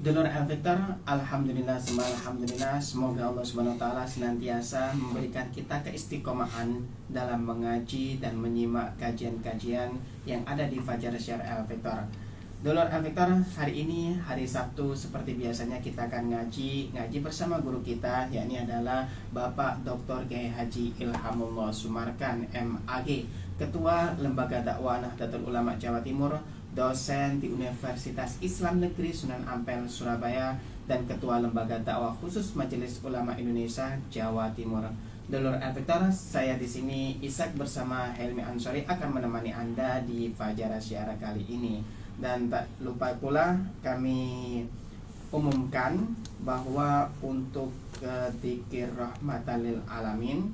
Dulur Al-Victor, alhamdulillah, alhamdulillah, semoga Allah Subhanahu wa taala senantiasa memberikan kita keistiqomahan dalam mengaji dan menyimak kajian-kajian yang ada di Fajar Syiar Al-Victor. Dulur Al-Victor, hari ini hari Sabtu seperti biasanya kita akan ngaji bersama guru kita, yakni adalah Bapak Dr. Kiai Haji Ilhamullah Sumarkan MAG, Ketua Lembaga Dakwah Nahdlatul Ulama Jawa Timur, dosen di Universitas Islam Negeri Sunan Ampel Surabaya, dan Ketua Lembaga Dakwah Khusus Majelis Ulama Indonesia Jawa Timur. Dulur Al-Victor, saya di sini Ishak bersama Helmi Ansori akan menemani Anda di Fajar Syiar kali ini. Dan tak lupa pula kami umumkan bahwa untuk dzikir rahmatan lil alamin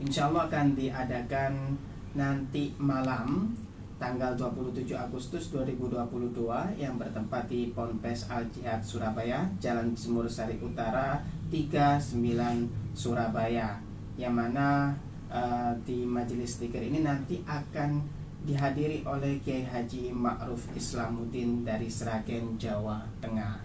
insya Allah akan diadakan nanti malam tanggal 27 Agustus 2022 yang bertempat di Ponpes Al Jihad Surabaya, Jalan Jemur Sari Utara 39 Surabaya, yang mana di majelis dzikir ini nanti akan dihadiri oleh Kiai Haji Ma'ruf Islamuddin dari Sragen, Jawa Tengah.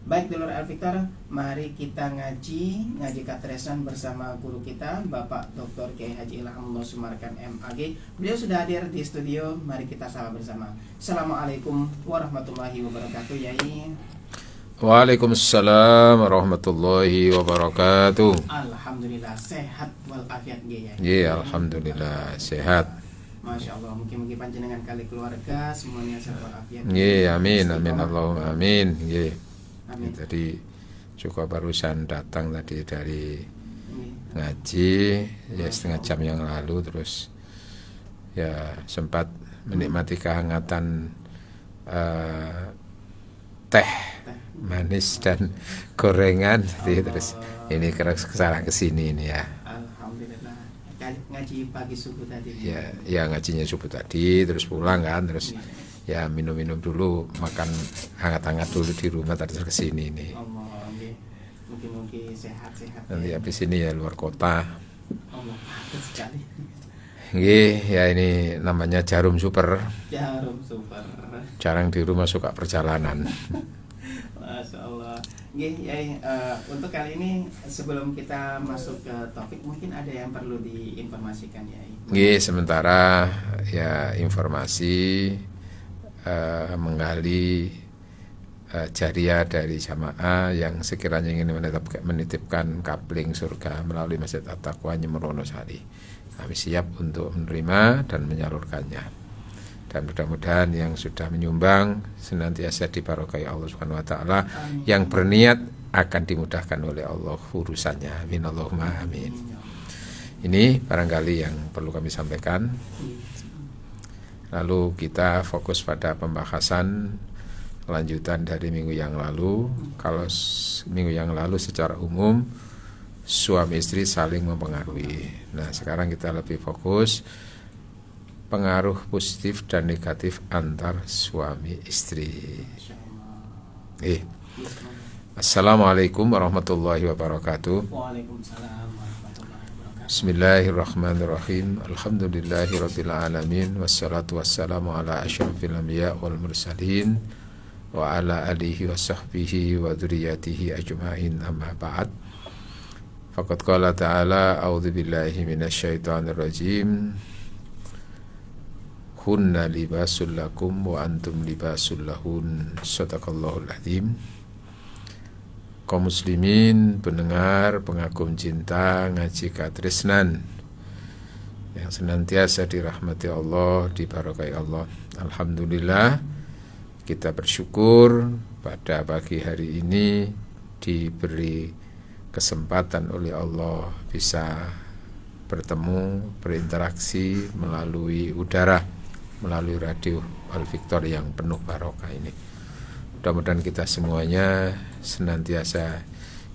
Baik dulur Al-Victor, mari kita ngaji katresan bersama guru kita Bapak Dr. Kiai Haji Ilhamullah Sumarkan MAG. Beliau sudah hadir di studio, mari kita sapa bersama. Assalamualaikum warahmatullahi wabarakatuh, Yai. Waalaikumsalam warahmatullahi wabarakatuh. Alhamdulillah sehat walafiat Yai. Iya, alhamdulillah sehat. Masya Allah, mungkin panjenengan kali keluarga semuanya sehat walafiat. Iya, amin, amin, Allahumma amin. Iya. Amin. Tadi juga barusan datang tadi dari ngaji ya setengah jam yang lalu, terus ya sempat menikmati kehangatan teh manis dan gorengan, jadi terus ini kesana kesini ini ya. Alhamdulillah. Ngaji pagi subuh tadi. Ya ngajinya subuh tadi, terus pulang kan, terus ya minum-minum dulu, makan hangat-hangat dulu di rumah, terus kesini nih. Allah, mungkin sehat-sehat. Nanti habis ini ya luar kota. Allah, sekali. Ya ini namanya jarum super. Jarum super. Jarang di rumah, suka perjalanan. Masya Allah. Untuk kali ini sebelum kita masuk ke topik, mungkin ada yang perlu diinformasikan ya. Sementara ya informasi menggali jariah dari jamaah yang sekiranya ingin menitipkan kapling surga melalui Masjid At-Taqwa Wonosari. Kami siap untuk menerima dan menyalurkannya. Dan mudah-mudahan yang sudah menyumbang senantiasa dibarokahi Allah Subhanahu wa taala. Yang berniat akan dimudahkan oleh Allah urusannya. Amin Allahumma amin. Ini barangkali yang perlu kami sampaikan. Lalu kita fokus pada pembahasan lanjutan dari minggu yang lalu. Kalau minggu yang lalu secara umum suami istri saling mempengaruhi. Nah, sekarang kita lebih fokus pengaruh positif dan negatif antar suami istri. Assalamualaikum warahmatullahi wabarakatuh. Waalaikumsalam warahmatullahi wabarakatuh. Bismillahirrahmanirrahim. Alhamdulillahirabbil alamin, wassalatu wassalamu ala asyrafil anbiya wal mursalin wa ala alihi wa sahbihi wa dzurriyyatihi ajmain, amma ba'd. Faqad qala ta'ala a'udzu billahi minasyaitonir rajim. Hunna libasul lakum wa antum libasul lahun. Shadaqallahul adzim. Kaum muslimin, pendengar, pengagum cinta ngaji katresnan yang senantiasa dirahmati Allah, dibarokai Allah. Alhamdulillah, kita bersyukur pada pagi hari ini diberi kesempatan oleh Allah bisa bertemu, berinteraksi melalui udara, melalui radio Al-Victor yang penuh barokah ini. Mudah-mudahan kita semuanya senantiasa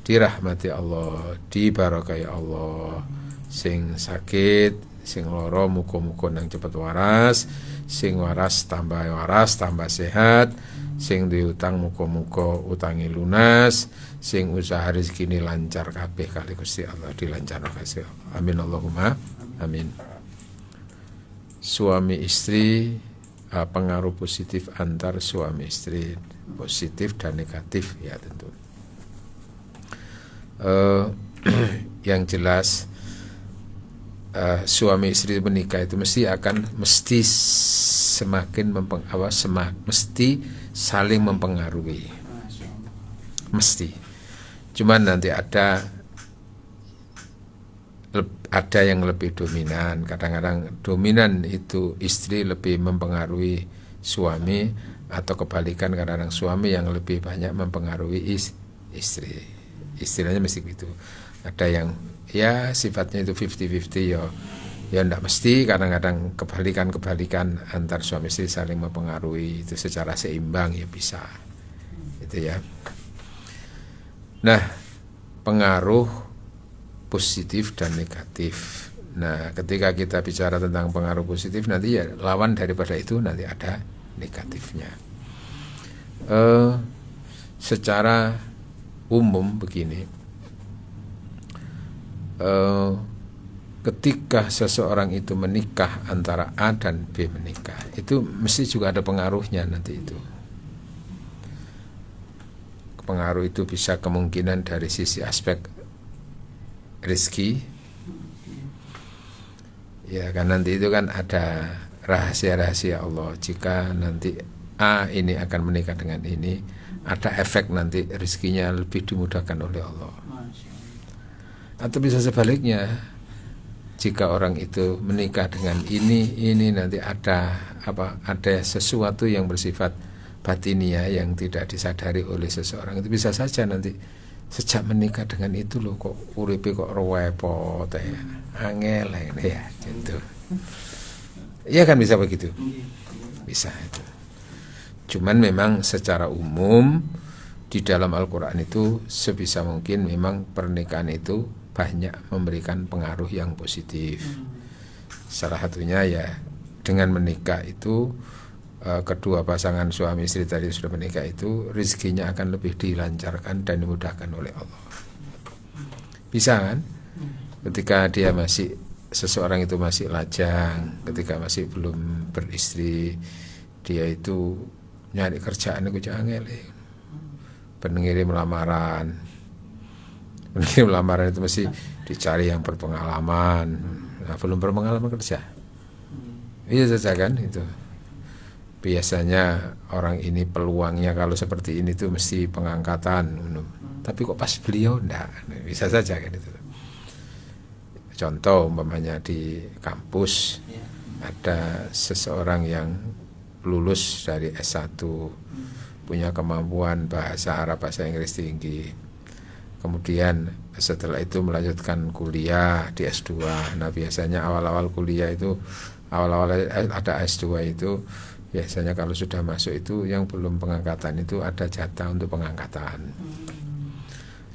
dirahmati Allah, dibarokai Allah. Sing sakit, sing loro muga-muga nang cepet waras, sing waras tambah sehat, sing diutang muga-muga utangi lunas, sing usaha rezekine lancar kabeh kali Gusti Allah, dilancarno Gusti Allah. Amin Allahumma amin. Suami istri pengaruh positif antar suami istri, positif dan negatif ya tentu. Yang jelas suami istri menikah itu mesti semakin mesti saling mempengaruhi, mesti. Cuman nanti ada yang lebih dominan. Kadang-kadang dominan itu istri lebih mempengaruhi suami, atau kebalikan, kadang-kadang suami yang lebih banyak mempengaruhi istri. Istilahnya mesti gitu. Ada yang ya sifatnya itu 50-50 ya enggak mesti, kadang-kadang kebalikan antar suami istri saling mempengaruhi itu secara seimbang ya bisa. Itu ya. Nah, pengaruh positif dan negatif. Nah, ketika kita bicara tentang pengaruh positif, nanti ya lawan daripada itu nanti ada negatifnya. Secara umum begini, ketika seseorang itu menikah, antara A dan B menikah, itu mesti juga ada pengaruhnya nanti itu. Pengaruh itu bisa kemungkinan dari sisi aspek rezeki, ya kan, nanti itu kan ada rahasia-rahasia Allah. Jika nanti A ini akan menikah dengan ini, ada efek nanti rezekinya lebih dimudahkan oleh Allah. Atau bisa sebaliknya, jika orang itu menikah dengan ini nanti ada sesuatu yang bersifat batiniah yang tidak disadari oleh seseorang. Itu bisa saja nanti sejak menikah dengan itu loh kok uripe kok repot ya, angel ya gitu. Iya kan, bisa begitu, bisa itu. Cuman memang secara umum di dalam Al-Quran itu sebisa mungkin memang pernikahan itu banyak memberikan pengaruh yang positif. Salah satunya ya dengan menikah itu, kedua pasangan suami istri tadi sudah menikah itu rezekinya akan lebih dilancarkan dan dimudahkan oleh Allah. Bisa kan? Ketika seseorang itu masih lajang, ketika masih belum beristri, dia itu nyari kerjaan itu jangan pengirim lamaran itu mesti dicari yang berpengalaman. Nah, belum berpengalaman kerja, iya saja kan itu. Biasanya orang ini peluangnya kalau seperti ini tuh mesti pengangkatan, tapi kok pas beliau enggak, bisa saja kan itu. Contoh umpamanya di kampus ada seseorang yang lulus dari S1, punya kemampuan bahasa Arab, bahasa Inggris tinggi, kemudian setelah itu melanjutkan kuliah di S2. Nah, biasanya awal-awal kuliah itu, awal-awal ada S2 itu biasanya kalau sudah masuk itu yang belum pengangkatan itu ada jatah untuk pengangkatan.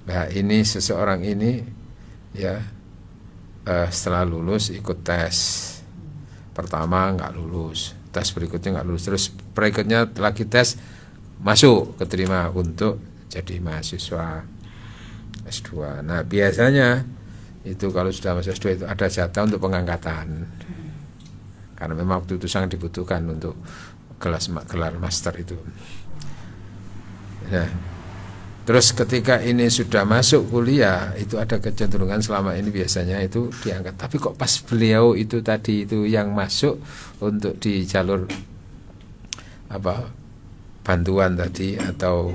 Nah, ini seseorang ini ya setelah lulus ikut tes pertama nggak lulus, tes berikutnya nggak lulus, terus berikutnya lagi tes masuk, keterima untuk jadi mahasiswa S2. Nah, biasanya itu kalau sudah masuk S2 itu ada jatah untuk pengangkatan, karena memang waktu itu sangat dibutuhkan untuk gelar master itu. Nah, terus ketika ini sudah masuk kuliah itu ada kecenderungan selama ini biasanya itu diangkat, tapi kok pas beliau itu tadi itu yang masuk untuk di jalur bantuan tadi atau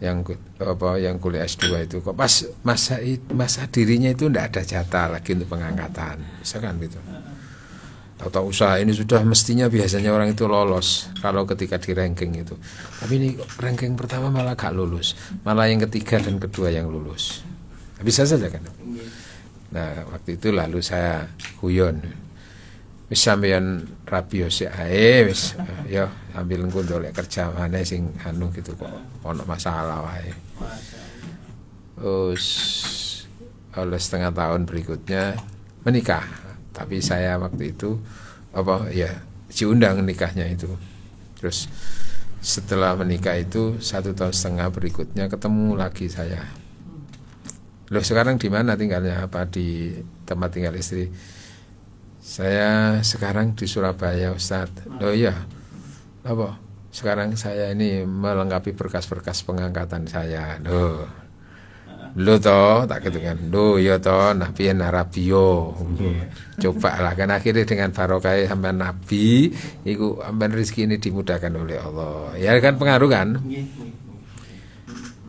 yang kuliah S2 itu kok pas masa dirinya itu tidak ada jatah lagi untuk pengangkatan, misalkan gitu. Atau usaha ini sudah mestinya biasanya orang itu lolos kalau ketika di ranking itu, tapi ini ranking pertama malah gak lulus, malah yang ketiga dan kedua yang lulus. Bisa saja kan. Nah, waktu itu lalu saya guyon, wis sampeyan rabi sik ae wis ya ambil ngundolek kerja maneh sing anu gitu kok ono masalah wae. Terus oleh setengah tahun berikutnya menikah, tapi saya waktu itu diundang nikahnya itu. Terus setelah menikah itu 1,5 tahun berikutnya ketemu lagi saya. Loh, sekarang di mana tinggalnya? Apa di tempat tinggal istri? Saya sekarang di Surabaya, Ustadz. Loh ya, apa? Sekarang saya ini melengkapi berkas-berkas pengangkatan saya. Lo toh tak gitu kan. Lo ya toh nabi narabio. Coba lah kan akhirnya dengan barokah sampai nabi, iku sampai rezeki ini dimudahkan oleh Allah. Ya kan pengaruh kan?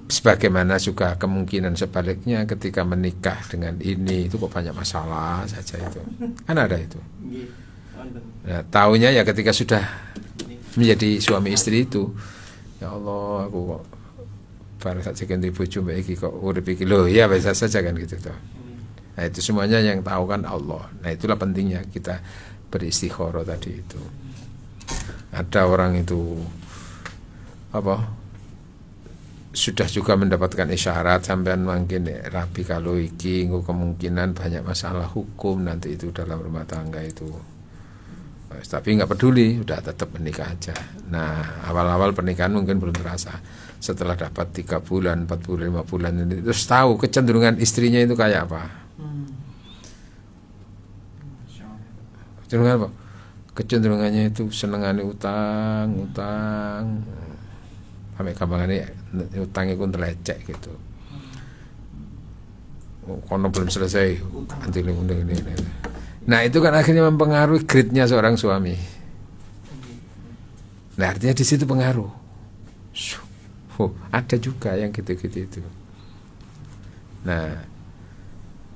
Sebagaimana juga kemungkinan sebaliknya ketika menikah dengan ini itu kok banyak masalah saja itu. Kan ada itu. Nah, taunya ya ketika sudah menjadi suami istri itu, ya Allah aku kok baru saja ganti bojo mbak iki kok urip iki lho ya biasa saja kan gitu toh. Nah itu semuanya yang tahu kan Allah. Nah itulah pentingnya kita beristikharah tadi itu. Ada orang itu apa sudah juga mendapatkan isyarat sampean mungkin rabi kalau iki kemungkinan banyak masalah hukum nanti itu dalam rumah tangga itu. Tapi nggak peduli, udah tetap menikah aja. Nah awal-awal pernikahan mungkin belum terasa. Setelah dapat 3 bulan, 4 bulan, 5 bulan ini terus tahu kecenderungan istrinya itu kayak apa. Kecenderungan apa? Kecenderungannya itu senengane utang. Sampai gampangannya utang itu terlecek gitu. Kono belum selesai, nanti ini. Nah itu kan akhirnya mempengaruhi grade-nya seorang suami. Nah artinya di situ pengaruh. Ada juga yang gitu-gitu itu. Nah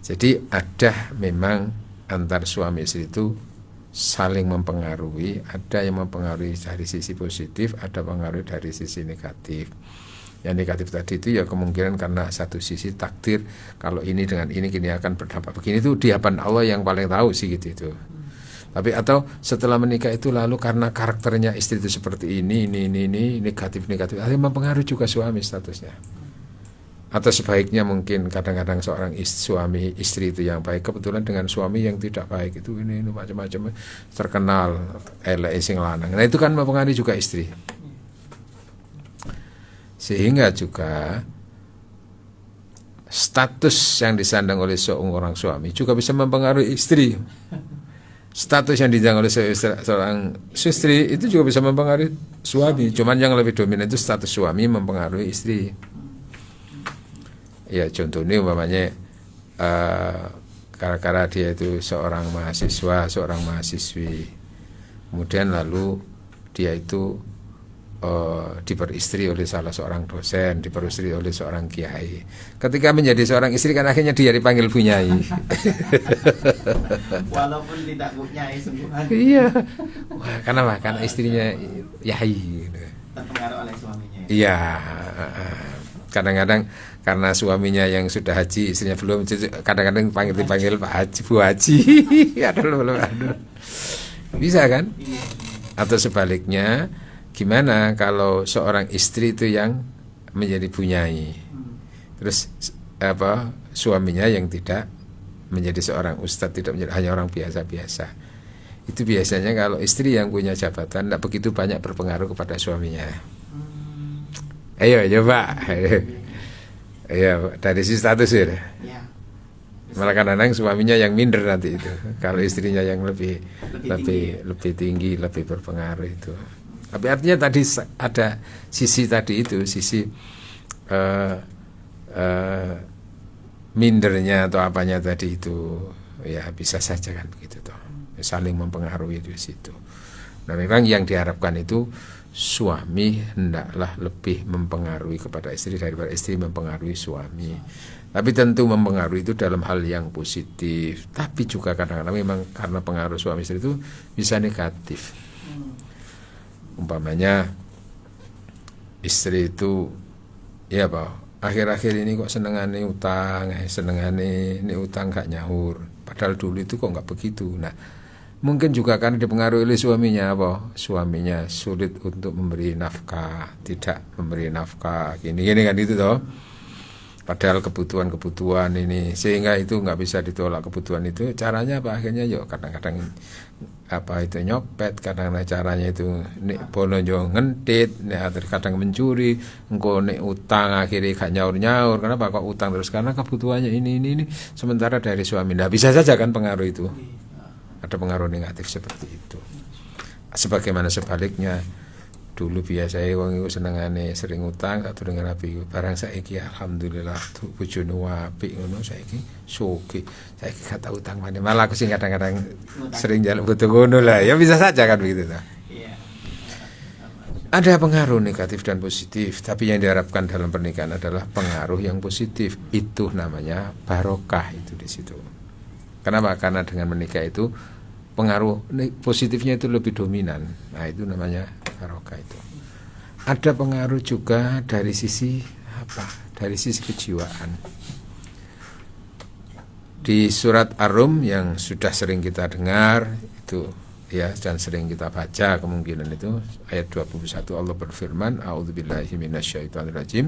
jadi ada memang antar suami istri itu saling mempengaruhi. Ada yang mempengaruhi dari sisi positif, ada pengaruh dari sisi negatif. Yang negatif tadi itu ya kemungkinan karena satu sisi takdir kalau ini dengan ini gini akan berdampak begini itu di hadapan Allah yang paling tahu sih gitu itu. Tapi atau setelah menikah itu lalu karena karakternya istri itu seperti ini negatif akhirnya mempengaruhi juga suami statusnya. Atau sebaiknya mungkin kadang-kadang seorang suami istri itu yang baik kebetulan dengan suami yang tidak baik itu ini macam-macam terkenal elek sing lanang. Nah itu kan mempengaruhi juga istri. Sehingga juga status yang disandang oleh seorang suami juga bisa mempengaruhi istri. Status yang disandang oleh seorang istri itu juga bisa mempengaruhi suami. Cuman yang lebih dominan itu status suami mempengaruhi istri. Ya contohnya umpamanya gara-gara dia itu seorang mahasiswa, seorang mahasiswi, kemudian lalu dia itu diperistri oleh salah seorang dosen, diperistri oleh seorang kiai. Ketika menjadi seorang istri kan akhirnya dia dipanggil bunyai. Walaupun tidak bunyai sungguhan. Iya. Wah, karena istrinya yai. Terpengaruh oleh suaminya. Iya. Kadang-kadang karena suaminya yang sudah haji, istrinya belum, kadang-kadang dipanggil Pak Haji, Bu Haji. Aduh. Bisa kan? Atau sebaliknya, gimana kalau seorang istri itu yang menjadi bunyai, terus suaminya yang tidak menjadi seorang ustadz, tidak menjadi hanya orang biasa-biasa. Itu biasanya kalau istri yang punya jabatan tidak begitu banyak berpengaruh kepada suaminya. Ayo coba. Iya, dari sisi status ya. Malah kadang-kadang suaminya yang minder nanti itu. Kalau istrinya yang lebih tinggi, lebih berpengaruh itu. Tapi artinya tadi ada sisi tadi itu, sisi mindernya atau apanya tadi itu, ya bisa saja kan begitu toh. Saling mempengaruhi di situ. Nah memang yang diharapkan itu suami hendaklah lebih mempengaruhi kepada istri daripada istri mempengaruhi suami. Tapi tentu mempengaruhi itu dalam hal yang positif. Tapi juga kadang-kadang memang karena pengaruh suami istri itu bisa negatif. Umpamanya istri itu ya akhir-akhir ini kok senengane utang, ini utang gak nyaur. Padahal dulu itu kok gak begitu. Nah mungkin juga karena dipengaruhi oleh suaminya suaminya sulit untuk memberi nafkah, tidak memberi nafkah gini kan itu toh. Padahal kebutuhan ini sehingga itu nggak bisa ditolak kebutuhan itu. Caranya apa akhirnya kadang-kadang itu nyopet, kadang-kadang caranya itu nek bono yo ngentit, nek kadang mencuri, engko nek utang akhirnya gak nyaur. Kenapa kok utang terus? Karena kebutuhannya ini. Sementara dari suami nggak bisa saja kan pengaruh itu. Ada pengaruh negatif seperti itu. Sebagaimana sebaliknya Dulu biasanya wong iku senengane sering utang tak durung rapi. Barang saiki alhamdulillah tuh bojone apik ngono saiki sugih. Saiki gak tau utang maneh. Malah aku sing kadang-kadang sering njaluk butuh ngono lah. Ya bisa saja kan begitu toh. Iya. Ada pengaruh negatif dan positif, tapi yang diharapkan dalam pernikahan adalah pengaruh yang positif. Itu namanya barokah itu di situ. Kenapa? Karena dengan menikah itu pengaruh positifnya itu lebih dominan. Nah, itu namanya barokah itu. Ada pengaruh juga dari sisi apa? Dari sisi kejiwaan. Di surat Ar-Rum yang sudah sering kita dengar itu ya dan sering kita baca kemungkinan itu ayat 21 Allah berfirman, a'udzubillahi minasyaitonirrajim.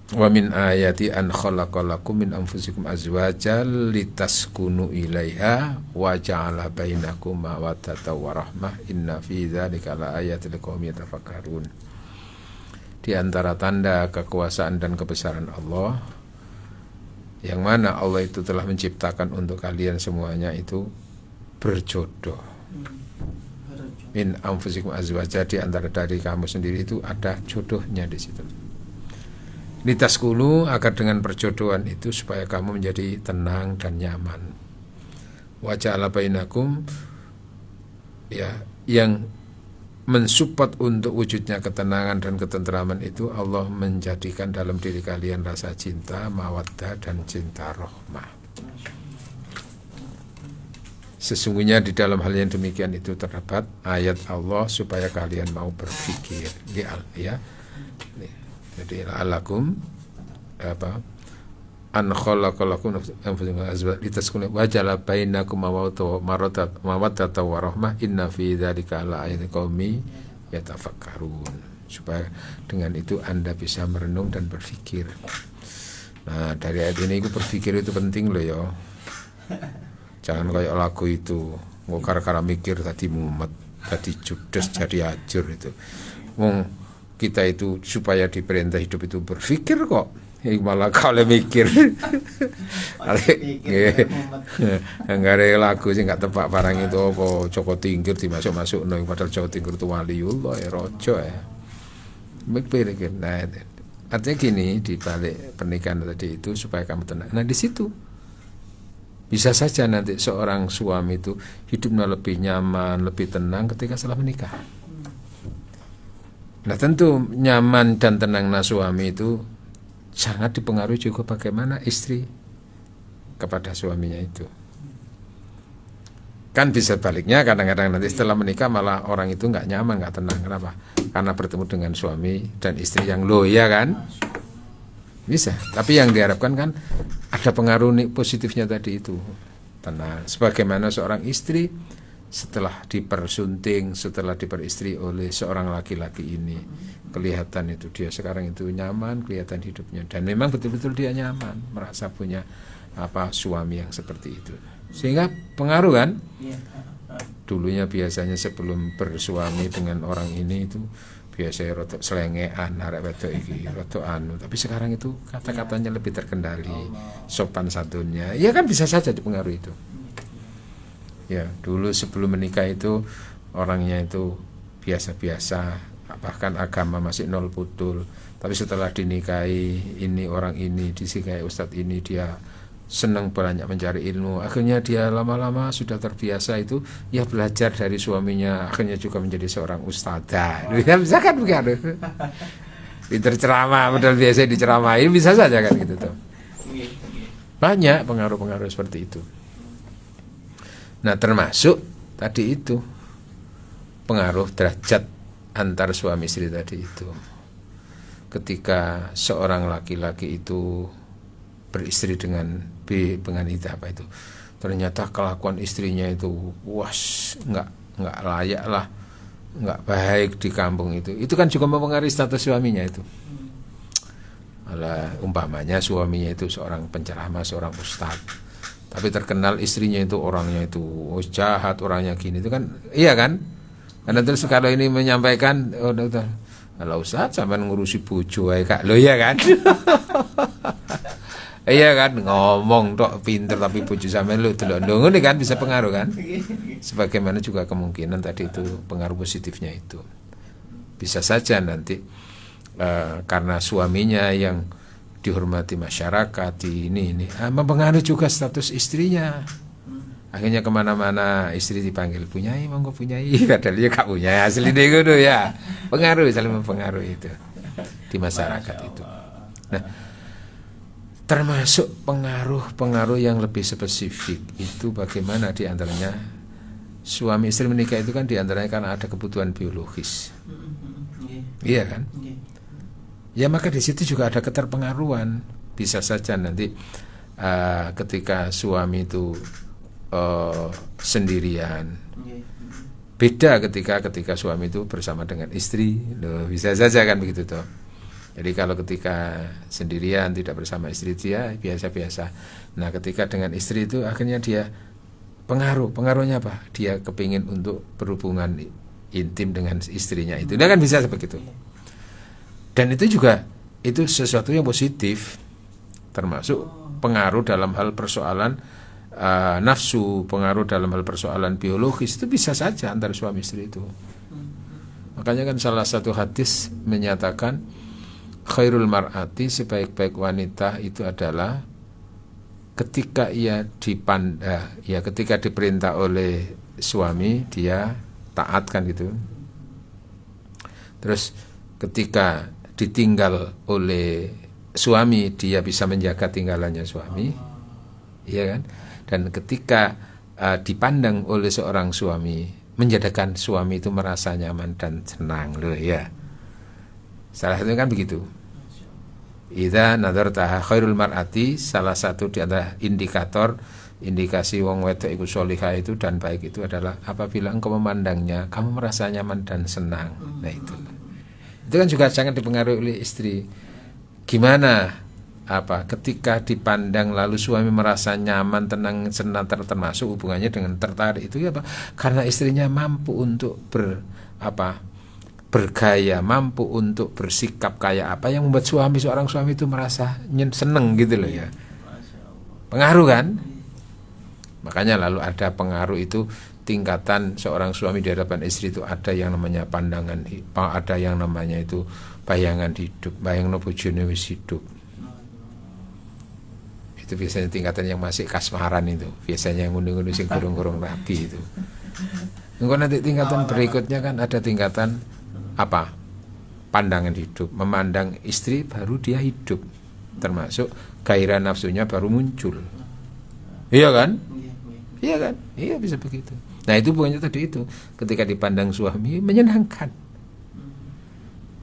Wa min ayati an khalaqalakum min anfusikum azwajal litaskunu ilaiha wa ja'ala bainakum mawaddatan wa rahmah inna fi dzalika laayatil liqaumin yatafakkarun. Di antara tanda kekuasaan dan kebesaran Allah yang mana Allah itu telah menciptakan untuk kalian semuanya itu berjodoh. Min anfusikum azwaja, di antara dari kamu sendiri itu ada jodohnya di situ. Litaskunu, agar dengan perjodohan itu supaya kamu menjadi tenang dan nyaman. Wa ja'ala bainakum, ya, yang mensupport untuk wujudnya ketenangan dan ketentraman itu Allah menjadikan dalam diri kalian rasa cinta, mawaddah dan cinta rahmah. Sesungguhnya di dalam hal yang demikian itu terdapat ayat Allah supaya kalian mau berpikir. Ya. Jadi la'alakum apa? An khalaqalakum litaskunu wa ja'ala bainakum mawaddatan wa rahmah inna fi dzalika laayatin liqaumin yatafakkarun. Supaya dengan itu Anda bisa merenung dan berpikir. Nah, dari ayat ini aku berpikir itu penting loh ya. Jangan kayak lagu itu gara-gara mikir tadi mumet, tadi judes jadi ajur itu. Wong kita itu supaya diperintah hidup itu berpikir kok, malah kalau mikir. Enggak ada lagu sih nggak tepak barang itu apa Joko Tingkir dimasuk-masuk nang padahal Joko Tingkir itu waliullah ya rojo ya. Mikir. Nah, artinya gini, di balik pernikahan tadi itu supaya kamu tenang. Nah, di situ bisa saja nanti seorang suami itu hidupnya lebih nyaman, lebih tenang ketika setelah menikah. Nah, tentu nyaman dan tenangnya suami itu sangat dipengaruhi juga bagaimana istri kepada suaminya itu. Kan bisa baliknya, kadang-kadang nanti setelah menikah malah orang itu nggak nyaman, nggak tenang. Kenapa? Karena bertemu dengan suami dan istri yang loya kan. Bisa. Tapi yang diharapkan kan ada pengaruh positifnya tadi itu. Tenang. Sebagaimana seorang istri setelah dipersunting, setelah diperistri oleh seorang laki-laki ini, kelihatan itu dia sekarang itu nyaman, kelihatan hidupnya, dan memang betul-betul dia nyaman, merasa punya suami yang seperti itu, sehingga pengaruh kan. Dulunya biasanya sebelum bersuami dengan orang ini itu biasanya rotok selengean, arek wedok iki rotok anu, tapi sekarang itu kata-katanya lebih terkendali, sopan santunnya, ya kan bisa saja dipengaruhi itu. Ya, dulu sebelum menikah itu orangnya itu biasa-biasa, bahkan agama masih nol putul. Tapi setelah dinikahi, ini orang ini dinikahi ustadz ini, dia senang banyak mencari ilmu. Akhirnya dia lama-lama sudah terbiasa itu, ya belajar dari suaminya. Akhirnya juga menjadi seorang ustadzah. Bisa kan begitu? Pinter ceramah, modal biasa diceramahin, bisa saja kan gitu tuh. Banyak pengaruh-pengaruh seperti itu. Nah, termasuk tadi itu pengaruh derajat antar suami istri tadi itu. Ketika seorang laki-laki itu beristri dengan itu apa itu, ternyata kelakuan istrinya itu nggak layak lah, nggak baik di kampung itu kan juga mempengaruhi status suaminya itu. Umpamanya suaminya itu seorang penceramah, seorang ustadz, tapi terkenal istrinya itu orangnya itu jahat, orangnya gini itu kan, iya kan? Karena terus kalau ini menyampaikan, kalau ustaz sampai ngurusi bojo ae Kak, lo ya kan? Iya kan, ngomong tok pinter tapi bojo sampean lu delok ngene kan bisa pengaruh kan. Sebagaimana juga kemungkinan tadi itu pengaruh positifnya itu. Bisa saja nanti karena suaminya yang dihormati masyarakat ini mempengaruhi juga status istrinya. Akhirnya kemana-mana istri dipanggil punyai, monggo punyai, padahal dia gak punya asli deh gitu ya. Pengaruh, saling mempengaruhi itu di masyarakat itu. Nah, termasuk pengaruh-pengaruh yang lebih spesifik itu bagaimana diantaranya suami istri menikah itu kan diantaranya karena ada kebutuhan biologis. Iya kan? Ya maka di situ juga ada keterpengaruhan. Bisa saja nanti ketika suami itu sendirian, beda ketika suami itu bersama dengan istri. Loh, bisa saja kan begitu toh. Jadi kalau ketika sendirian tidak bersama istri dia biasa-biasa. Nah ketika dengan istri itu akhirnya dia pengaruhnya apa? Dia kepingin untuk berhubungan intim dengan istrinya itu. Dia kan bisa seperti itu. Dan itu juga itu sesuatu yang positif, termasuk pengaruh dalam hal persoalan nafsu, pengaruh dalam hal persoalan biologis itu bisa saja antara suami istri itu. Makanya kan salah satu hadis menyatakan khairul mar'ati, sebaik-baik wanita itu adalah ketika ketika diperintah oleh suami dia taat kan gitu. Terus ketika ditinggal oleh suami dia bisa menjaga tinggalannya suami, iya kan? Dan ketika dipandang oleh seorang suami menjadikan suami itu merasa nyaman dan senang loh ya. Salah satunya kan begitu. Idza nadartaha khairul mar'ati, salah satu di antara indikasi wong wedok iku sholihah itu dan baik itu adalah apabila engkau memandangnya kamu merasa nyaman dan senang. Nah itu kan juga sangat dipengaruhi oleh istri. Gimana ketika dipandang lalu suami merasa nyaman, tenang, senang, termasuk hubungannya dengan tertarik itu ya karena istrinya mampu untuk bergaya, mampu untuk bersikap kayak apa yang membuat seorang suami itu merasa seneng gitu loh ya. Pengaruh kan? Makanya lalu ada pengaruh itu tingkatan seorang suami di hadapan istri itu ada yang namanya pandangan, ada yang namanya itu bayangan hidup, bayang no bojone wis hidup. Itu biasanya tingkatan yang masih kasmaran itu, biasanya yang ngunduh-ngunduh sing kurung-kurung rapi itu. Engko nanti tingkatan berikutnya kan ada tingkatan pandangan hidup, memandang istri baru dia hidup, termasuk gairah nafsunya baru muncul. Iya kan? Iya kan? Iya bisa begitu. Nah itu bukannya tadi itu ketika dipandang suami menyenangkan.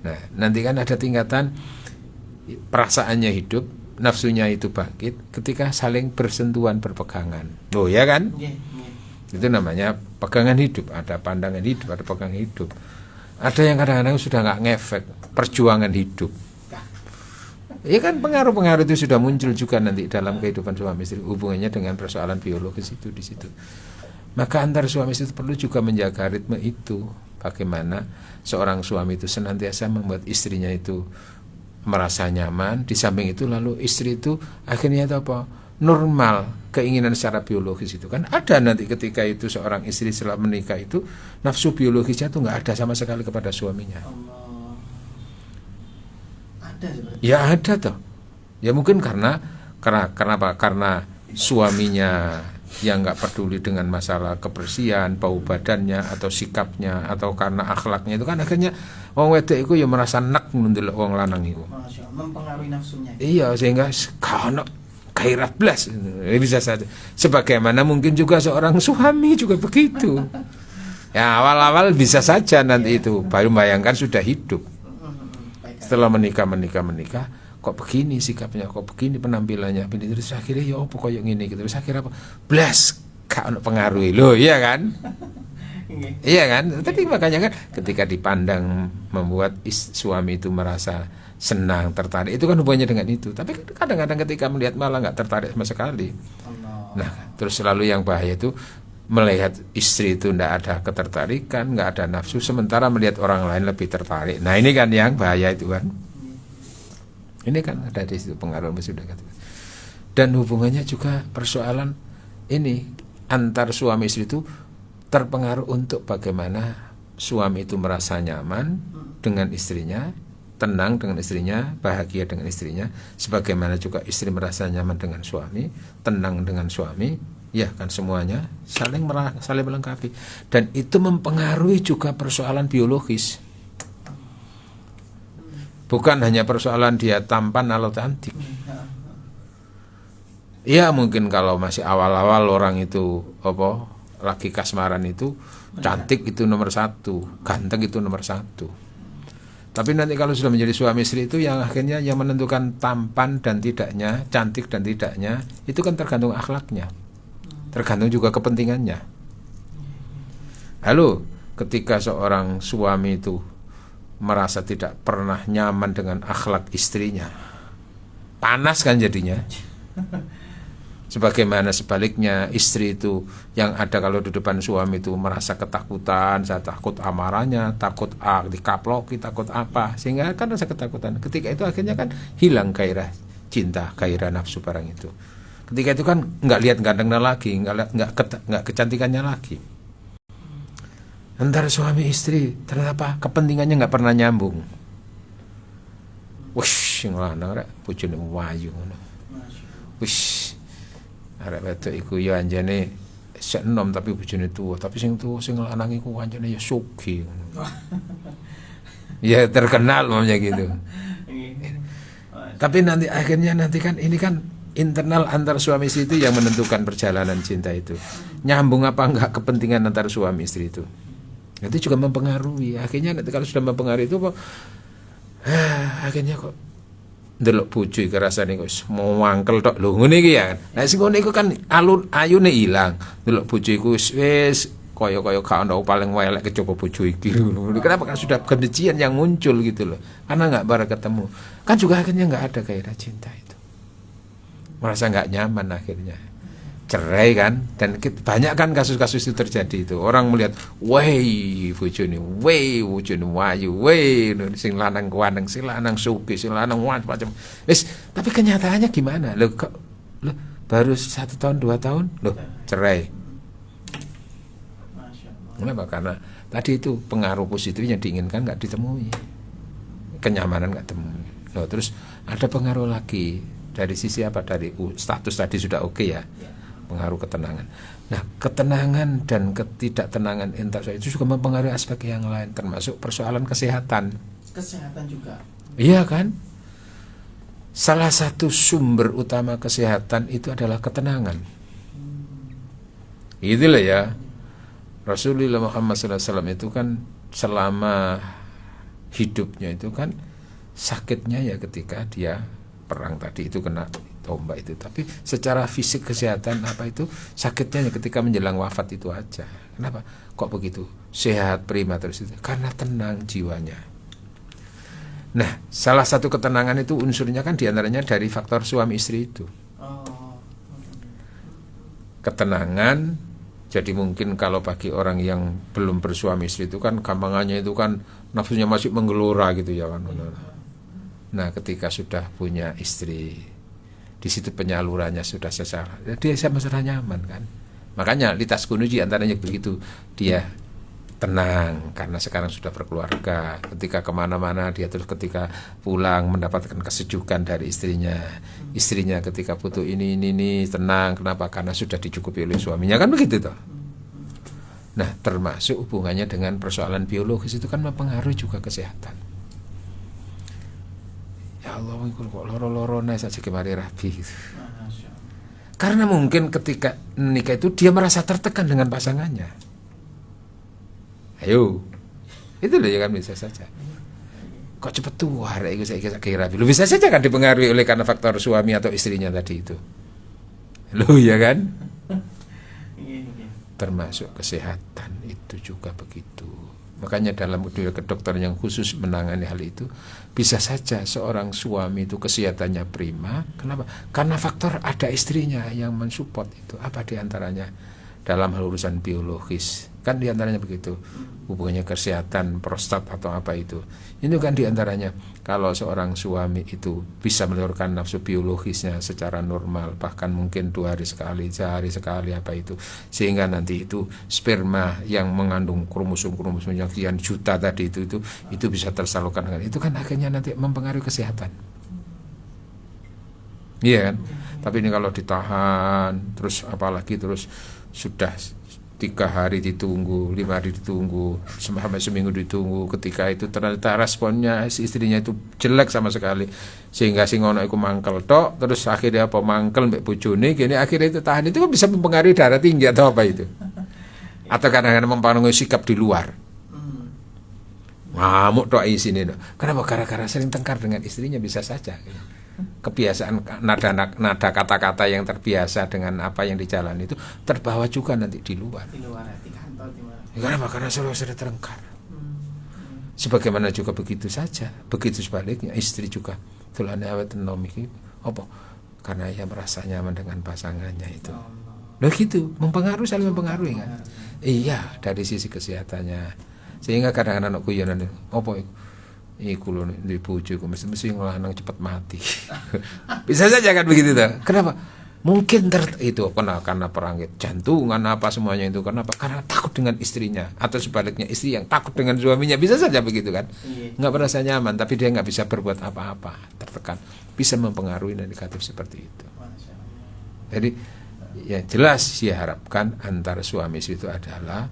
Nah nanti kan ada tingkatan perasaannya hidup, nafsunya itu bangkit ketika saling bersentuhan, berpegangan. Oh ya kan? Itu namanya pegangan hidup. Ada pandangan hidup, ada pegangan hidup. Ada yang kadang-kadang sudah nggak ngefek, perjuangan hidup. Ya kan pengaruh-pengaruh itu sudah muncul juga nanti dalam kehidupan suami istri, hubungannya dengan persoalan biologis itu di situ. Maka antar suami istri perlu juga menjaga ritme itu. Bagaimana seorang suami itu senantiasa membuat istrinya itu merasa nyaman, di samping itu lalu istri itu akhirnya itu normal keinginan secara biologis itu kan ada nanti ketika itu seorang istri setelah menikah itu nafsu biologisnya itu nggak ada sama sekali kepada suaminya. Ada sebenarnya. Ya ada toh. Ya mungkin karena apa? Karena suaminya yang nggak peduli dengan masalah kebersihan, bau badannya atau sikapnya atau karena akhlaknya itu kan akhirnya wong wedok itu ya merasa nek ndelok wong lanang itu. Mempengaruhi nafsunya. Iya sehingga kalau gairah blas bisa saja. Sebagaimana mungkin juga seorang suami juga begitu. Ya awal-awal bisa saja nanti itu baru bayangkan sudah hidup. Setelah menikah kok begini sikapnya, kok begini penampilannya, terus akhirnya ya apa koyo ngene gitu. Terus akhirnya apa? Blas gak ono pengaruh lho, iya kan? Iya kan? Tadi makanya kan ketika dipandang membuat suami itu merasa senang, tertarik, itu kan hubungannya dengan itu. Tapi kadang-kadang ketika melihat malah nggak tertarik sama sekali. Nah, terus selalu yang bahaya itu melihat istri itu tidak ada ketertarikan, nggak ada nafsu, sementara melihat orang lain lebih tertarik. Nah ini kan yang bahaya itu kan. Ini kan ada di situ pengaruh sudah. Dan hubungannya juga persoalan ini antar suami istri itu terpengaruh untuk bagaimana suami itu merasa nyaman dengan istrinya, tenang dengan istrinya, bahagia dengan istrinya, sebagaimana juga istri merasa nyaman dengan suami, tenang dengan suami, ya kan, semuanya saling melengkapi. Dan itu mempengaruhi juga persoalan biologis. Bukan hanya persoalan dia tampan atau cantik. Ya mungkin kalau masih awal-awal orang itu lagi kasmaran itu cantik itu nomor satu, ganteng itu nomor satu. Tapi nanti kalau sudah menjadi suami istri itu yang akhirnya yang menentukan tampan dan tidaknya, cantik dan tidaknya, itu kan tergantung akhlaknya, tergantung juga kepentingannya. Lalu ketika seorang suami itu merasa tidak pernah nyaman dengan akhlak istrinya, panas kan jadinya. Sebagaimana sebaliknya istri itu yang ada kalau di depan suami itu merasa ketakutan, saya takut amarahnya, takut dikaploki, takut apa, sehingga kan rasa ketakutan. Ketika itu akhirnya kan hilang gairah cinta, gairah nafsu barang itu. Ketika itu kan nggak lihat gantengnya lagi, nggak kecantikannya lagi. Antara suami istri ternyata kepentingannya nggak pernah nyambung. Wush, ngono rek bojone wayu ngono. Wush. Arek wedok iku ya anjene sek enom tapi bojone tuwa, tapi sing tuwa sing lanang iku anjene ya sugih. Ya terkenal namanya gitu. Tapi nanti akhirnya kan ini kan internal antar suami istri itu yang menentukan perjalanan cinta itu. Nyambung apa enggak kepentingan antar suami istri itu. Itu juga mempengaruhi. Akhirnya nanti kalau sudah mempengaruhi itu akhirnya kok ndelok bojo iki rasane kok mau mangkel tok lho ngene iki ya. Lah sing ngene iku kan alun ayune ilang. Ndelok bojo iku wis kaya-kaya gak ono paling welek kecoba bojo iki lho. Kenapa kan sudah kebencian yang muncul gitu loh. Karena enggak bareng ketemu. Kan juga akhirnya enggak ada gairah cinta itu. Merasa enggak nyaman akhirnya. Cerai kan, dan banyak kan kasus-kasus itu terjadi itu. Orang melihat, weh bojone wayu, weh sing lanang kuwaneng, sing lanang sugih, sing lanang macam-macam. Tapi kenyataannya gimana? Loh baru 1 tahun 2 tahun, loh cerai. Kenapa? Karena tadi itu pengaruh positif yang diinginkan nggak ditemui, kenyamanan nggak temui. Loh, terus ada pengaruh lagi dari sisi apa? Dari status tadi sudah oke ya. Pengaruh ketenangan. Nah, ketenangan dan ketidaktenangan antar itu juga mempengaruhi aspek yang lain, termasuk persoalan kesehatan. Kesehatan juga. Iya kan? Salah satu sumber utama kesehatan itu adalah ketenangan. Itulah ya. Rasulullah Muhammad SAW itu kan selama hidupnya itu kan sakitnya ya ketika dia perang tadi itu kena tombak itu, tapi secara fisik kesehatan apa itu sakitnya ketika menjelang wafat itu aja. Kenapa? Kok begitu? Sehat prima terus itu karena tenang jiwanya. Nah, salah satu ketenangan itu unsurnya kan diantaranya dari faktor suami istri itu. Ketenangan. Jadi mungkin kalau bagi orang yang belum bersuami istri itu kan gampangannya itu kan nafsunya masih menggelora gitu ya kan. Nah, ketika sudah punya istri, di situ penyalurannya sudah secara, dia sama-sama nyaman kan. Makanya litas kunuji antaranya begitu, dia tenang karena sekarang sudah berkeluarga. Ketika kemana-mana dia terus ketika pulang mendapatkan kesejukan dari istrinya. Istrinya ketika butuh ini tenang. Kenapa? Karena sudah dicukupi oleh suaminya kan begitu toh. Nah, termasuk hubungannya dengan persoalan biologis itu kan mempengaruhi juga kesehatan. Ya Allah, kok loro-loro saja kemari rabi gitu. Karena mungkin ketika menikah itu dia merasa tertekan dengan pasangannya. Ayo, itu loh ya kan bisa saja. Kok cepet tua, itu saya kira rabi. Bisa saja kan dipengaruhi oleh karena faktor suami atau istrinya tadi itu. Loh ya kan? Termasuk kesehatan itu juga begitu. Makanya dalam dunia kedokteran yang khusus menangani hal itu, bisa saja seorang suami itu kesehatannya prima. Kenapa? Karena faktor ada istrinya yang mensupport itu. Apa diantaranya? Dalam hal urusan biologis Kan diantaranya begitu. Hubungannya kesehatan prostat atau apa itu. Ini kan diantaranya kalau seorang suami itu bisa menyalurkan nafsu biologisnya secara normal, bahkan mungkin 2 hari sekali, sehari sekali apa itu, sehingga nanti itu sperma yang mengandung kromosom yang sekian juta tadi itu bisa tersalurkan dengan itu, kan akhirnya nanti mempengaruhi kesehatan. Iya kan? Tapi ini kalau ditahan terus, apalagi terus sudah 3 hari ditunggu, 5 hari ditunggu, sampai seminggu ditunggu, ketika itu ternyata responnya istrinya itu jelek sama sekali, sehingga si ngono iku mangkel tok, terus akhirnya apa mangkel mbek bojone, gini akhirnya itu tahan, itu kan bisa mempengaruhi darah tinggi atau apa itu, atau kadang-kadang mempengaruhi sikap di luar, ngamuk tok isine. Kenapa? Gara-gara sering tengkar dengan istrinya, bisa saja. Kebiasaan nada kata-kata yang terbiasa dengan apa yang dijalani itu terbawa juga nanti di luar. Di kantor, di mana? Kenapa? Karena sering terengkar. Sebagaimana juga begitu saja, begitu sebaliknya istri juga tulane awet enom iki apa? Karena ia merasa nyaman dengan pasangannya itu. Loh gitu, mempengaruhi, saling mempengaruhi kan? Iya, dari sisi kesehatannya. Sehingga kadang-kadang anak guyonan apa itu? Iku lho di bojo mesti ngelanang cepat mati. Bisa saja kan begitu tuh. Kenapa? Mungkin itu karena perangkit jantungan apa semuanya itu. Kenapa? Karena takut dengan istrinya, atau sebaliknya istri yang takut dengan suaminya. Bisa saja begitu kan. Nggak merasa nyaman, tapi dia nggak bisa berbuat apa-apa, tertekan. Bisa mempengaruhi dan negatif seperti itu. Jadi yang jelas saya harapkan antara suami istri itu adalah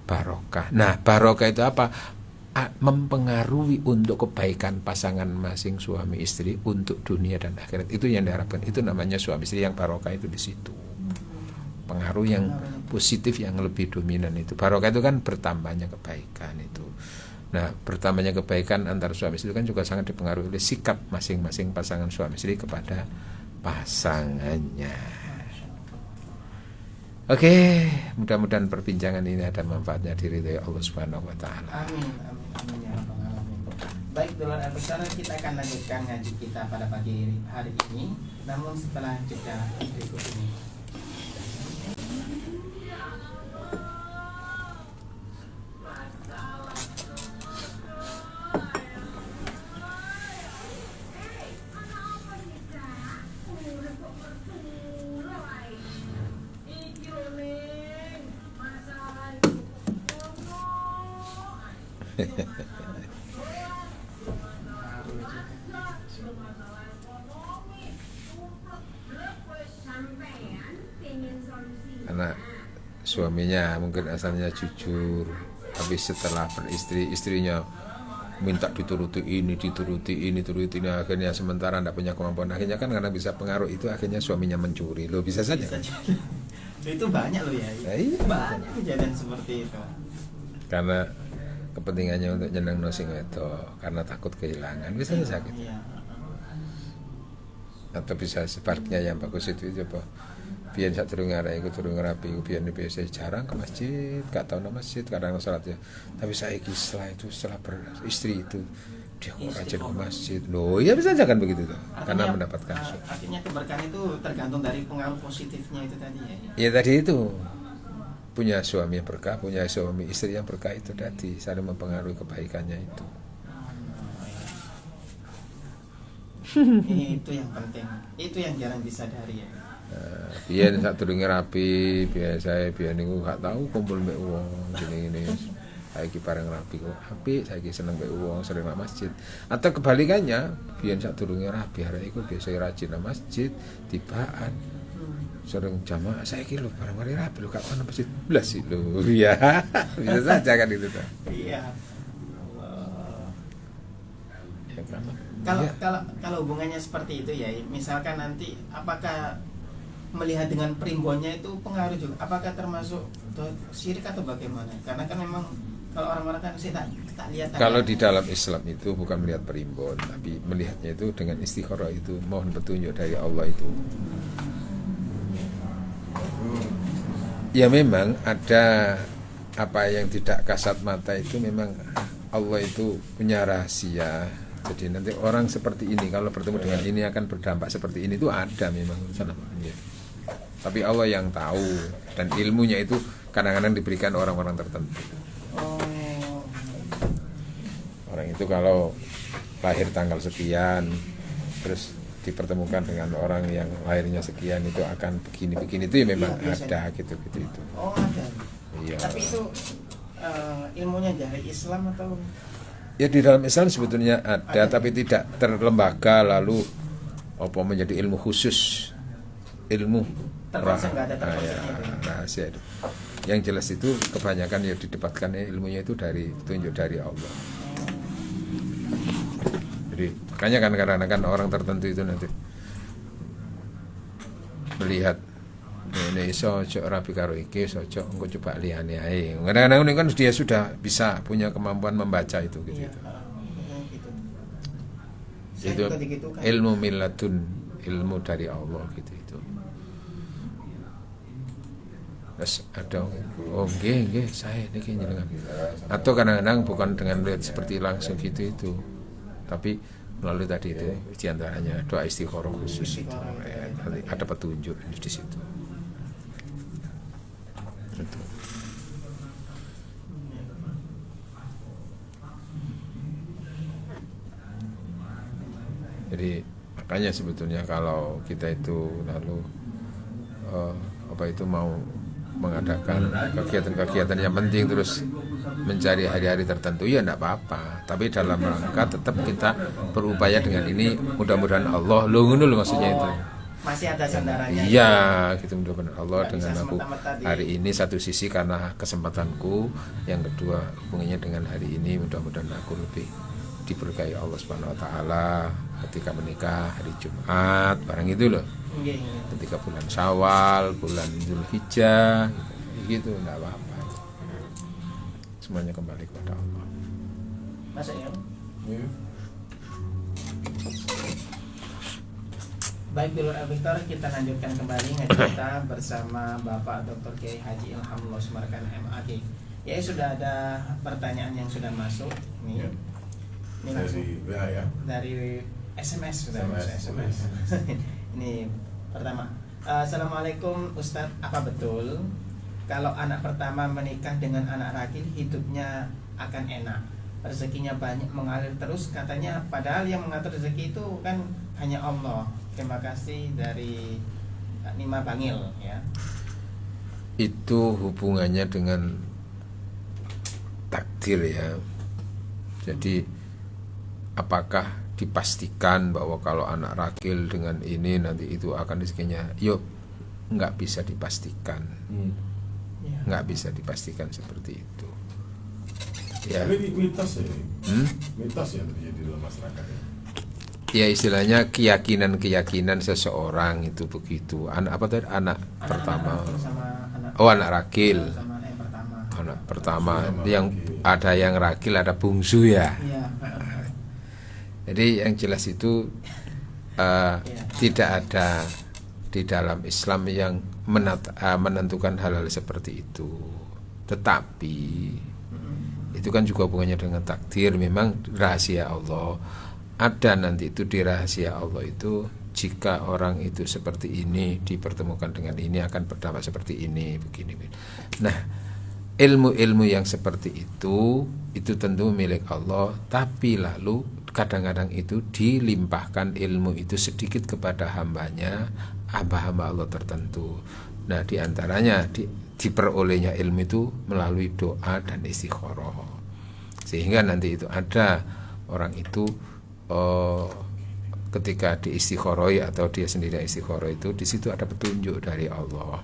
barokah. Nah, barokah itu apa? Mempengaruhi untuk kebaikan pasangan masing suami istri untuk dunia dan akhirat. Itu yang diharapkan. Itu namanya suami istri yang barokah itu di situ. Pengaruh yang positif yang lebih dominan itu. Barokah itu kan bertambahnya kebaikan itu. Nah, bertambahnya kebaikan antar suami istri itu kan juga sangat dipengaruhi oleh sikap masing-masing pasangan suami istri kepada pasangannya. Oke, mudah-mudahan perbincangan ini ada manfaatnya diridhoi Allah Subhanahu wa taala. Amin, amin, amin ya rabbal alamin. Baik, dulur al-Basara, kita akan lanjutkan ngaji kita pada pagi hari ini, namun setelah jeda berikut ini. Karena suaminya mungkin asalnya jujur, tapi setelah beristri, istrinya minta dituruti ini, akhirnya sementara tidak punya kemampuan, akhirnya kan karena bisa pengaruh itu akhirnya suaminya mencuri. Loh, bisa saja kan? Itu banyak loh ya, iya, banyak kejadian seperti itu. Karena kepentingannya untuk nyeneng sing wedok, karena takut kehilangan, bisa sakit. Iya. Atau bisa sebaliknya yang bagus itu coba. Biar sak durung arek iku durung rapi, biar biasa jarang ke masjid, gak tau nang masjid, kadang salat ya. Tapi saiki setelah beristri itu dia kok rajin ke masjid. Loh, ya bisa aja kan begitu tuh. Karena mendapatkan artinya keberkahan itu tergantung dari pengaruh positifnya itu tadi ya. Ya tadi itu. Punya suami yang berkah, punya suami istri yang berkah itu tadi saling mempengaruhi kebaikannya itu. Itu yang penting, itu yang jarang disadari ya. Biar sak durunge rapi, biasa niku gak tahu kumpul mbek wong gini-gini. Saiki bareng rapi kok apik, saiki seneng mbek wong, sering nang masjid. Atau kebalikannya, biar sak durunge rapi arek iku biasa rajin nang masjid, tibaan. Sering jamaah, saiki lho bareng mari rapi lho gak ono masjid blas lho. Iya, bisa saja kan itu tuh. Iya. Ya kan. Kalau hubungannya seperti itu ya, misalkan nanti apakah melihat dengan primbonnya itu pengaruh juga, apakah termasuk syirik atau bagaimana? Karena kan memang kalau orang-orang kan saya tak lihat. Kalau di dalam Islam itu bukan melihat primbon, tapi melihatnya itu dengan istikharah, itu mohon petunjuk dari Allah itu. Ya memang ada apa yang tidak kasat mata itu, memang Allah itu punya rahasia. Jadi nanti orang seperti ini kalau bertemu dengan ini akan berdampak seperti ini, itu ada memang sana. Ya. Tapi Allah yang tahu, dan ilmunya itu kadang-kadang diberikan orang-orang tertentu. Oh. Orang itu kalau lahir tanggal sekian terus dipertemukan dengan orang yang lahirnya sekian itu akan begini-begini, itu ya memang ada gitu itu. Oh, ada. Iya. Tapi itu ilmunya dari Islam atau? Ya di dalam Islam sebetulnya ada, tapi tidak terlembaga lalu apa menjadi ilmu khusus, ilmu Terkonsep, nggak ada terkonsepnya itu. rahasia itu. Yang jelas itu kebanyakan ya didebatkan ilmunya itu dari petunjuk dari Allah. Jadi makanya kan kadang-kadang orang tertentu itu nanti melihat ini cocok rapi karo iki, cocok engko coba liyane ae. Kadang-kadang ini kan dia sudah bisa punya kemampuan membaca itu gitu. Iya, Itu ilmu miladun, ilmu dari Allah gitu itu. Terus ada nggih saya niki jenengan. Atau kadang-kadang bukan dengan lihat seperti langsung gitu itu. Tapi melalui tadi itu diantaranya doa istikharah khusus itu ada petunjuk di situ. Itu. Jadi makanya sebetulnya kalau kita itu lalu mau mengadakan kegiatan-kegiatan yang penting terus mencari hari-hari tertentu ya enggak apa-apa, tapi dalam rangka tetap kita berupaya dengan ini mudah-mudahan Allah ngono lho maksudnya itu. Masih ada sandarannya. Iya, gitu mudah-mudahan Allah Nggak dengan bisa aku semata-mata hari ini satu sisi karena kesempatanku, yang kedua hubungannya dengan hari ini mudah-mudahan aku lebih diberkahi Allah Subhanahu wa taala ketika menikah hari Jumat, barang itu loh. Iya. Ketika bulan Syawal, bulan Dzulhijjah gitu enggak apa-apa. Semuanya kembali kepada Allah. Masa ya? Baik, Bilur Victor, kita lanjutkan kembali ngaji kita bersama Bapak Dr. Kiai Haji Ilhamullah Sumarkan MAG. Ya, sudah ada pertanyaan yang sudah masuk nih. Ya. Ini langsung Dari WA ya? dari SMS sudah masuk SMS. Ini pertama. Assalamualaikum Ustadz, apa betul kalau anak pertama menikah dengan anak ragil hidupnya akan enak, rezekinya banyak mengalir terus katanya, padahal yang mengatur rezeki itu kan hanya Allah. Terima kasih dari Nima Bangil ya. Itu hubungannya dengan takdir ya. Jadi apakah dipastikan bahwa kalau anak ragil dengan ini nanti itu akan rezekinya? Yuk, nggak bisa dipastikan. Nggak bisa dipastikan seperti itu. Ya. Tapi mitos ya, mitos yang terjadi dalam masyarakat ya. Ya istilahnya keyakinan seseorang itu begitu. Anak apa tadi? Anak pertama. Anak ragil. Anak pertama yang ada yang ragil, ada bungsu ya. Jadi yang jelas itu tidak ada di dalam Islam yang menentukan hal-hal seperti itu. Tetapi itu kan juga hubungannya dengan takdir. Memang rahasia Allah. Ada nanti itu di rahasia Allah itu, jika orang itu seperti ini dipertemukan dengan ini akan berdampak seperti ini, begini. Nah, ilmu-ilmu yang seperti itu tentu milik Allah, tapi lalu kadang-kadang itu dilimpahkan ilmu itu sedikit kepada hambanya, hamba-hamba Allah tertentu. Nah, diantaranya diperolehnya ilmu itu melalui doa dan istikharah, sehingga nanti itu ada orang itu ketika diistikharoi atau dia sendiri istikharah itu, di situ ada petunjuk dari Allah.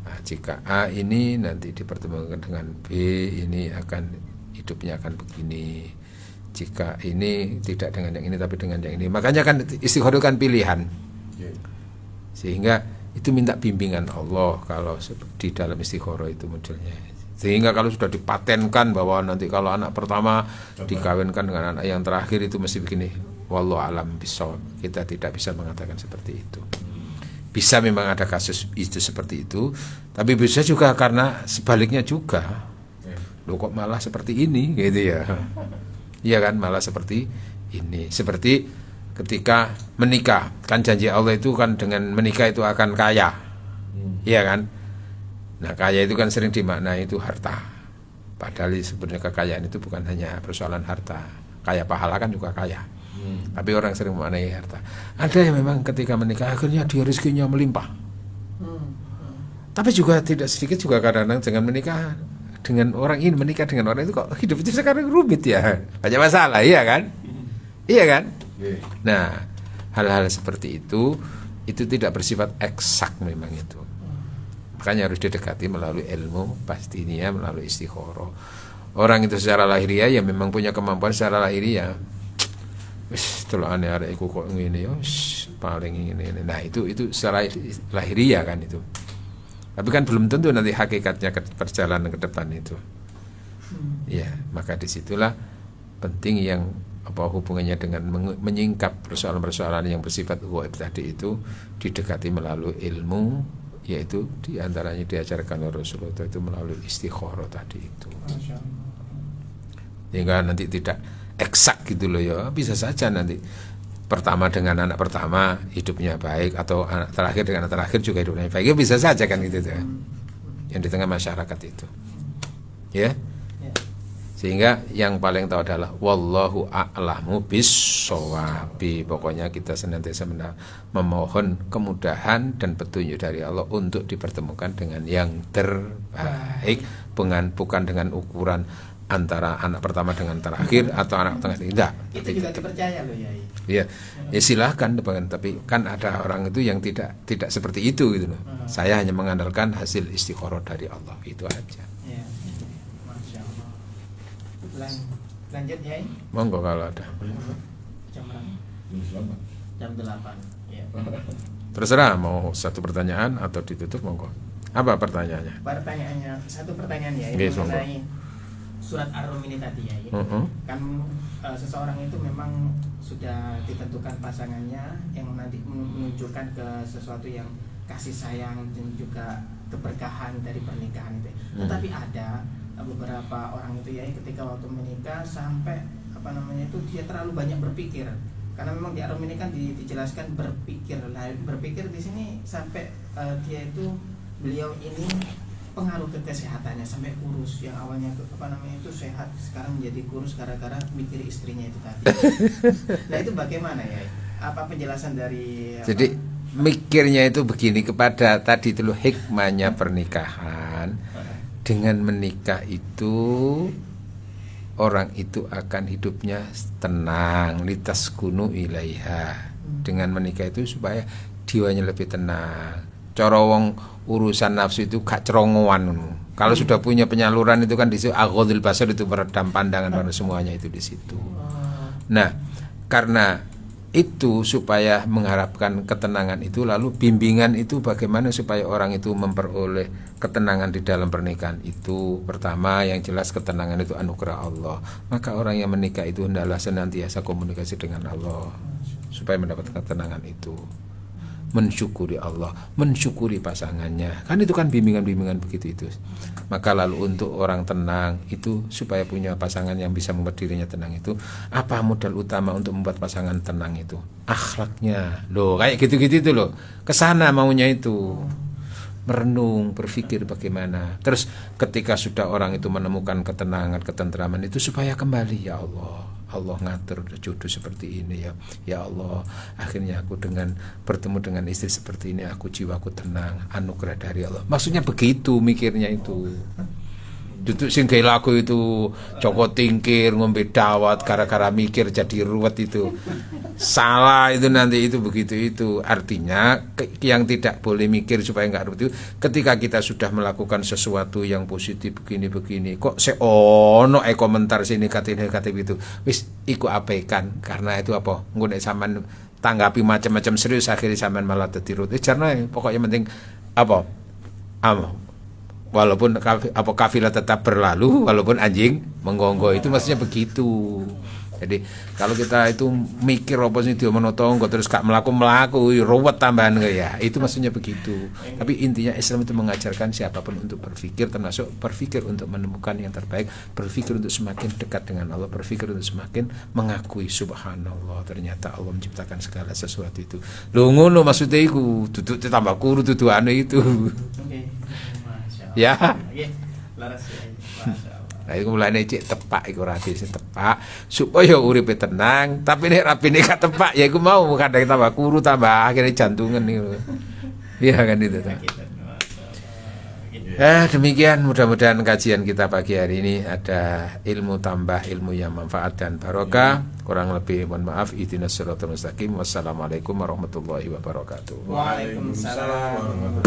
Nah, jika A ini nanti dipertemukan dengan B, ini akan hidupnya akan begini. Jika ini tidak dengan yang ini tapi dengan yang ini, makanya kan istikharah kan pilihan. Sehingga itu minta bimbingan Allah kalau di dalam istikharah itu modelnya. Sehingga kalau sudah dipatenkan bahwa nanti kalau anak pertama dikawinkan dengan anak yang terakhir itu mesti begini, wallahu alam bisawab, kita tidak bisa mengatakan seperti itu. Bisa memang ada kasus itu seperti itu, tapi bisa juga karena sebaliknya juga. Loh kok malah seperti ini gitu ya. Iya kan, malah seperti ini. Seperti ketika menikah, kan janji Allah itu kan dengan menikah itu akan kaya. Iya kan? Nah, kaya itu kan sering dimaknai itu harta. Padahal sebenarnya kekayaan itu bukan hanya persoalan harta. Kaya pahala kan juga kaya. Tapi orang sering memaknai harta. Ada yang memang ketika menikah akhirnya dia rezekinya melimpah. Tapi juga tidak sedikit juga kadang-kadang dengan menikah dengan orang ini, menikah dengan orang itu kok hidup itu sekarang rumit ya. Banyak masalah, iya kan? Iya kan? Nah, hal-hal seperti itu tidak bersifat eksak memang itu. Makanya harus didekati melalui ilmu pastinya, melalui istikharah. Orang itu secara lahiriah ya memang punya kemampuan secara lahiriah. Wis telokane arek iku kok ngene ya paling ngene. Nah, itu secara lahiriah kan itu. Tapi kan belum tentu nanti hakikatnya perjalanan ke depan itu. Ya, maka disitulah penting yang hubungannya dengan menyingkap persoalan-persoalan yang bersifat ghaib tadi itu didekati melalui ilmu, yaitu diantaranya diajarkan oleh Rasulullah itu melalui istikharah tadi itu. Sehingga nanti tidak eksak gitu loh ya, bisa saja nanti pertama dengan anak pertama hidupnya baik, atau anak terakhir dengan anak terakhir juga hidupnya baik, ya bisa saja kan gitu tuh. Yang di tengah masyarakat itu, ya. Sehingga yang paling tahu adalah wallahu a'lamu bis-shawabi. Pokoknya kita senantiasa memohon kemudahan dan petunjuk dari Allah untuk dipertemukan dengan yang terbaik, bukan dengan ukuran antara anak pertama dengan terakhir atau anak tengah, tidak. Itu juga dipercaya loh ya. Iya, ya silahkan, tapi kan ada orang itu yang tidak seperti itu gitu loh. Saya hanya mengandalkan hasil istikharah dari Allah, itu aja. Ya. Masya Allah. Lanjut ya. Monggo kalau ada. Jam berapa? Jam 8. Ya. Terserah mau satu pertanyaan atau ditutup, monggo. Apa pertanyaannya? Pertanyaannya satu pertanyaan ya, Yes, mengenai surat Ar-Rum ini tadi ya. Kan seseorang itu memang sudah ditentukan pasangannya yang nanti menunjukkan ke sesuatu yang kasih sayang dan juga keberkahan dari pernikahan itu. Tetapi ada beberapa orang itu ya ketika waktu menikah sampai itu dia terlalu banyak berpikir. Karena memang di Ar-Rum ini kan dijelaskan berpikir. Nah, berpikir di sini sampai beliau ini pengaruh ke kesehatannya, sampai kurus, yang awalnya itu sehat sekarang menjadi kurus gara-gara mikir istrinya itu tadi. Nah, itu bagaimana ya? Apa penjelasan dari Jadi mikirnya itu begini, kepada tadi itu hikmahnya pernikahan. Dengan menikah itu orang itu akan hidupnya tenang, litaskunu ilaiha. Dengan menikah itu supaya jiwanya lebih tenang. Cara wong urusan nafsu itu gak cerongoan. Kalau sudah punya penyaluran itu kan di situ aghadul basar, itu meredam pandangan pada semuanya itu di situ. Nah, karena itu supaya mengharapkan ketenangan itu, lalu bimbingan itu bagaimana supaya orang itu memperoleh ketenangan di dalam pernikahan itu. Pertama yang jelas ketenangan itu anugerah Allah. Maka orang yang menikah itu hendaklah senantiasa komunikasi dengan Allah supaya mendapatkan ketenangan itu. Mensyukuri Allah, mensyukuri pasangannya. Kan itu kan bimbingan-bimbingan begitu itu. Maka lalu untuk orang tenang itu, supaya punya pasangan yang bisa membuat dirinya tenang itu, apa modal utama untuk membuat pasangan tenang itu? Akhlaknya. Loh, kayak gitu-gitu itu loh. Kesana maunya itu. Merenung, berpikir bagaimana. Terus ketika sudah orang itu menemukan ketenangan, ketentraman itu, supaya kembali, ya Allah ngatur jodoh seperti ini ya. Ya Allah, akhirnya aku bertemu dengan istri seperti ini, aku jiwaku tenang, anugerah dari Allah. Maksudnya begitu mikirnya itu. Duduk sing gawe lagu itu Joko Tingkir ngombe dawat gara-gara mikir jadi ruwet itu. Salah itu nanti itu begitu itu. Artinya yang tidak boleh mikir supaya enggak ruwet itu, ketika kita sudah melakukan sesuatu yang positif begini-begini, kok seono komentar sini negatif itu. Wis iku abaikan, karena itu apa? Engko nek sampean tanggapi macam-macam serius, akhirnya sampean malah dadi ruwet. Jarno pokoknya penting apa? Walaupun kafilah tetap berlalu, walaupun anjing menggonggong, itu maksudnya begitu. Jadi kalau kita itu mikir apa sih dia menotonggo terus gak melaku ruwet tambahan ya, itu maksudnya begitu. Tapi intinya Islam itu mengajarkan siapapun untuk berpikir, termasuk berpikir untuk menemukan yang terbaik, berpikir untuk semakin dekat dengan Allah, berpikir untuk semakin mengakui subhanallah, ternyata Allah menciptakan segala sesuatu itu. Lho ngono maksudnya iku, duduk tambah kuru dudu anu itu. Ya. Nggih. Laras ya. Masyaallah. Nah iku mulane cek tepak iku rapi sing tepak supaya uripe tenang, tapi nek rapine gak tepak ya iku mau kadang tambah kuru tambah akhirnya jantungan niku. Iya kan itu ta. Demikian mudah-mudahan kajian kita pagi hari ini ada ilmu tambah ilmu yang manfaat dan barokah. Kurang lebih mohon maaf. Ihdinas siratal mustaqim. Wassalamualaikum warahmatullahi wabarakatuh. Waalaikumsalam.